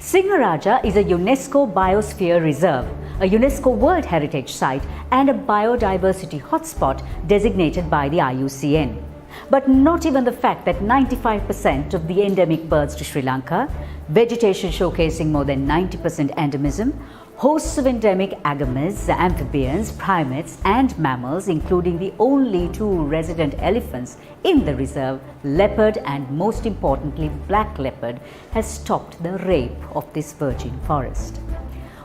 Sinharaja is a UNESCO Biosphere Reserve, a UNESCO World Heritage Site and a biodiversity hotspot designated by the IUCN. But not even the fact that 95% of the endemic birds to Sri Lanka, vegetation showcasing more than 90% endemism, hosts of endemic agamas, amphibians, primates and mammals, including the only two resident elephants in the reserve, leopard and most importantly black leopard, has stopped the rape of this virgin forest.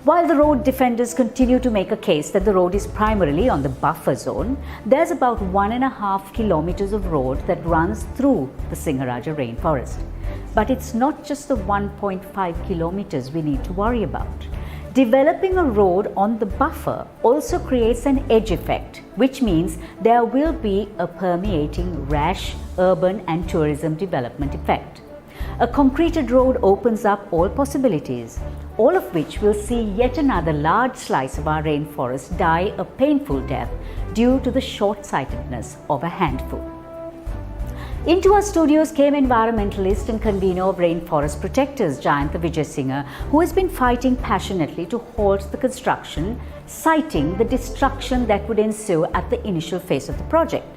While the road defenders continue to make a case that the road is primarily on the buffer zone, there's about 1.5 kilometers of road that runs through the Sinharaja rainforest. But it's not just the 1.5 kilometers we need to worry about. Developing a road on the buffer also creates an edge effect, which means there will be a permeating rash, urban and tourism development effect. A concreted road opens up all possibilities, all of which will see yet another large slice of our rainforest die a painful death due to the short-sightedness of a handful. Into our studios came environmentalist and convener of Rainforest Protectors, Jayantha Vijayasinghe, who has been fighting passionately to halt the construction, citing the destruction that would ensue at the initial phase of the project.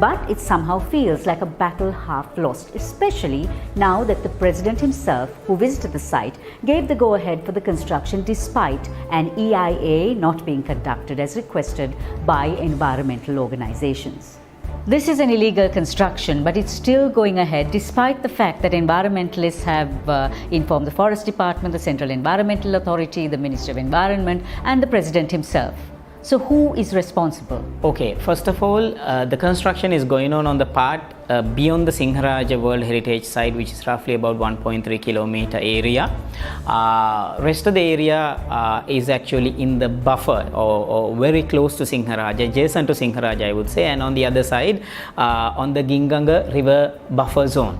But it somehow feels like a battle half lost, especially now that the President himself, who visited the site, gave the go-ahead for the construction despite an EIA not being conducted as requested by environmental organizations. This is an illegal construction, but it's still going ahead despite the fact that environmentalists have informed the Forest Department, the Central Environmental Authority, the Minister of Environment and the President himself. So who is responsible? Okay, first of all, the construction is going on the part beyond the Sinharaja World Heritage Site, which is roughly about 1.3 kilometer area. Rest of the area is actually in the buffer or very close to Sinharaja, adjacent to Sinharaja I would say, and on the other side on the Ginganga River buffer zone.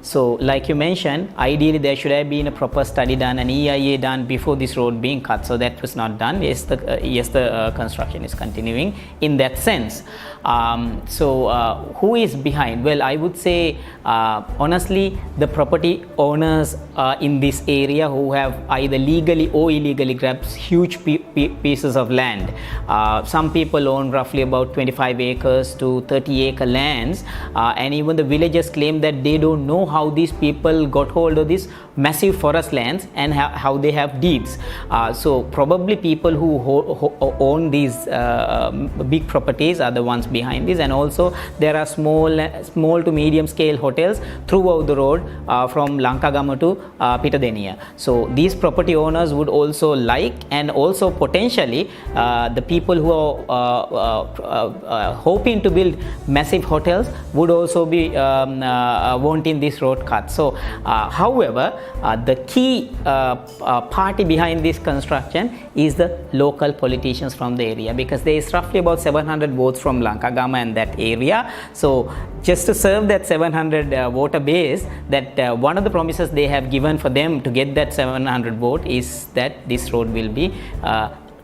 So like you mentioned, ideally there should have been a proper study done, an EIA done before this road being cut. So that was not done. Yes, the construction is continuing in that sense. Who is behind? Well, I would say honestly the property owners in this area who have either legally or illegally grabbed huge pieces of land. Some people own roughly about 25 acres to 30 acre lands, and even the villagers claim that they don't know how these people got hold of these massive forest lands and how they have deeds. So probably people who own these big properties are the ones behind this, and also there are small to medium scale hotels throughout the road from Lankagama to Deniyaya. So these property owners would also like, and also potentially the people who are hoping to build massive hotels would also be wanting this road cut. So however, the key party behind this construction is the local politicians from the area, because there is roughly about 700 votes from Lankagama and that area. So just to serve that 700 voter base, that one of the promises they have given for them to get that 700 vote is that this road will be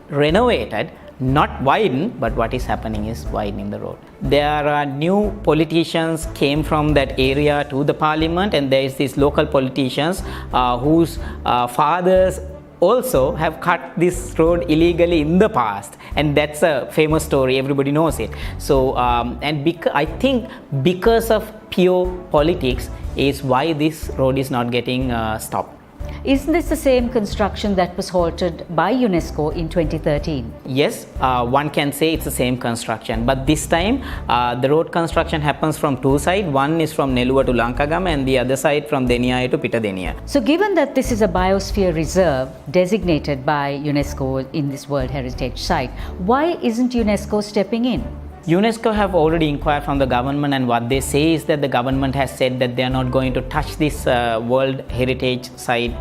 renovated, not widen, but what is happening is widening the road. There are new politicians came from that area to the parliament, and there is these local politicians whose fathers also have cut this road illegally in the past, and that's a famous story, everybody knows it. So I think because of pure politics is why this road is not getting stopped. Isn't this the same construction that was halted by UNESCO in 2013? Yes, one can say it's the same construction, but this time the road construction happens from two sides. One is from Neluwa to Lankagama and the other side from Deniyaya to Deniyaya. So given that this is a Biosphere Reserve designated by UNESCO in this World Heritage Site, why isn't UNESCO stepping in? UNESCO have already inquired from the government, and what they say is that the government has said that they are not going to touch this World Heritage Site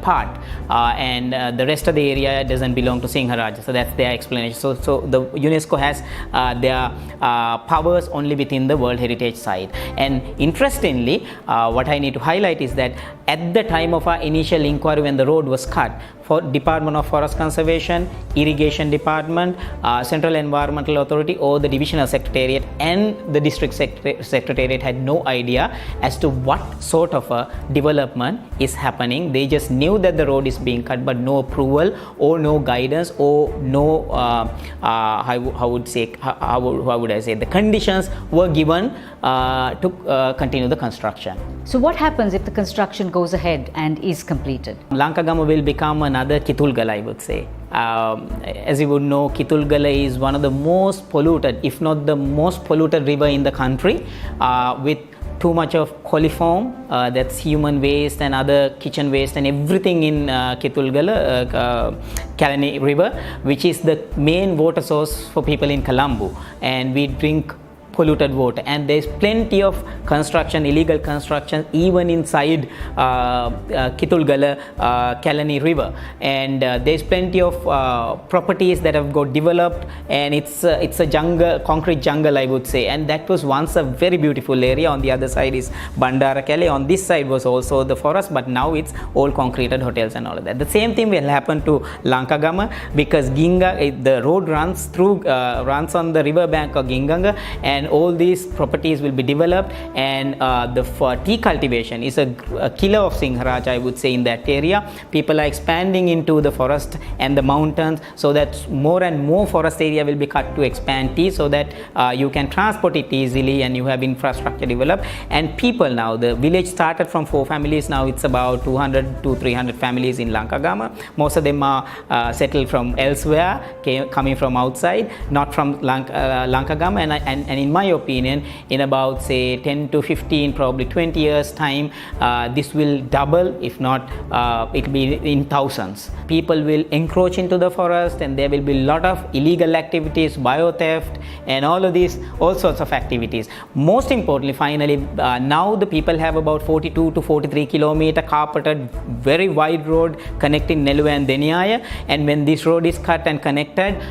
part, and the rest of the area doesn't belong to Sinharaja. So that's their explanation. So the UNESCO has their powers only within the World Heritage Site. And interestingly, what I need to highlight is that at the time of our initial inquiry when the road was cut, for Department of Forest Conservation, Irrigation Department, Central Environmental Authority, or the Divisional Secretariat and the District Secretariat had no idea as to what sort of a development is happening. They just knew that the road is being cut, but no approval or no guidance or no how would I say, the conditions were given to continue the construction. So what happens if the construction goes ahead and is completed? Lankagama will become another Kitulgala, I would say. As you would know, Kitulgala is one of the most polluted, if not the most polluted river in the country, with too much of coliform, that's human waste and other kitchen waste and everything in Kitulgala, Kalani river, which is the main water source for people in Colombo, and we drink polluted water, and there's plenty of construction, illegal construction even inside Kitulgala, Kalani river, and there's plenty of properties that have got developed, and it's a jungle, concrete jungle, I would say, and that was once a very beautiful area. On the other side is Bandara Kale, on this side was also the forest, but now it's all concreted hotels and all of that. The same thing will happen to Lankagama, because Ginga, the road runs through runs on the river bank of Ginganga, and all these properties will be developed, and the tea cultivation is a killer of Sinharaja, I would say, in that area. People are expanding into the forest and the mountains, so that more and more forest area will be cut to expand tea, so that you can transport it easily and you have infrastructure developed. And people now, the village started from 4 families, now it's about 200 to 300 families in Lankagama. Most of them are settled from elsewhere, coming from outside, not from Lankagama, and in my opinion, in about say 10 to 15, probably 20 years time, this will double, if not it will be in thousands. People will encroach into the forest, and there will be a lot of illegal activities, bio-theft, and all sorts of activities. Most importantly, finally, now the people have about 42 to 43 kilometer carpeted, very wide road connecting Neluwa and Deniyaya, and when this road is cut and connected,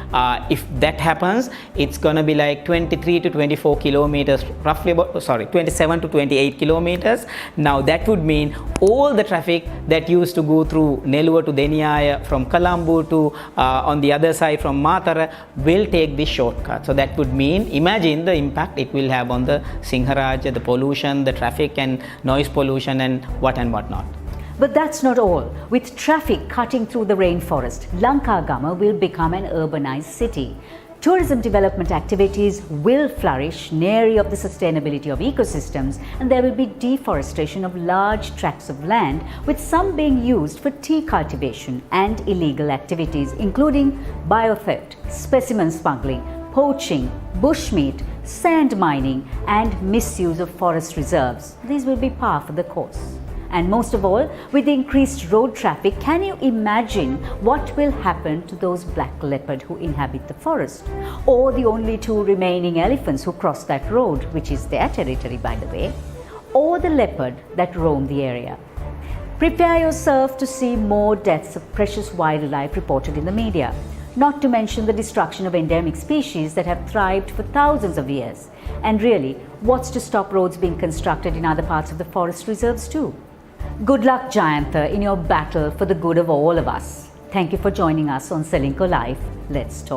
if that happens, it's gonna be like 23 to 24 kilometers, roughly about, 27 to 28 kilometers. Now that would mean all the traffic that used to go through Neluwa to Deniyaya, from Colombo to on the other side from Matara, will take this shortcut. So that would mean, imagine the impact it will have on the Sinharaja, the pollution, the traffic and noise pollution and what not. But that's not all. With traffic cutting through the rainforest, Lankagama will become an urbanized city. Tourism development activities will flourish, nary of the sustainability of ecosystems, and there will be deforestation of large tracts of land, with some being used for tea cultivation and illegal activities, including biotheft, specimen smuggling, poaching, bushmeat, sand mining, and misuse of forest reserves. These will be par for the course. And most of all, with the increased road traffic, can you imagine what will happen to those black leopard who inhabit the forest? Or the only 2 remaining elephants who cross that road, which is their territory, by the way, or the leopard that roam the area? Prepare yourself to see more deaths of precious wildlife reported in the media, not to mention the destruction of endemic species that have thrived for thousands of years. And really, what's to stop roads being constructed in other parts of the forest reserves too? Good luck, Jayantha, in your battle for the good of all of us. Thank you for joining us on Selinco Live. Let's talk.